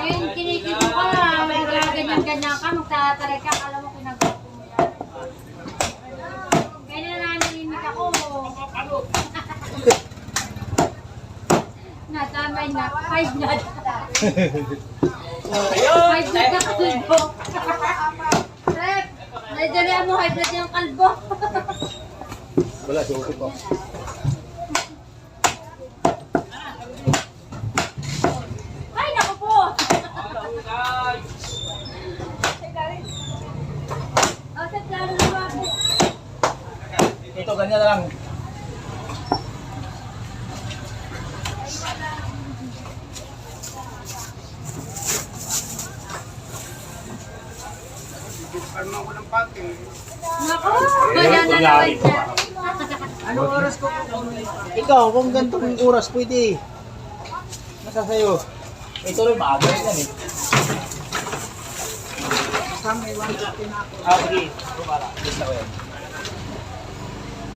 Ngayon, kinikita ka, ganyan-ganyan ka, magtataray ka, alam mo kinagawa mo yan. Kaya nananahimik ako. Natamay na, 5 na. 5 na na kalbo. Rep, nadalihan mo, 5 na yung kalbo. Wala, suko po. Ay, naku po! O, sa plano na ba? Ito, ganyan lang. Naku, ganyan na naman siya. Anong oras ko? Ikaw, kung gantong oras pwede. Nasa sa'yo. Ito rin, maaga rin yan eh. Sige, para. Gusto ko yan.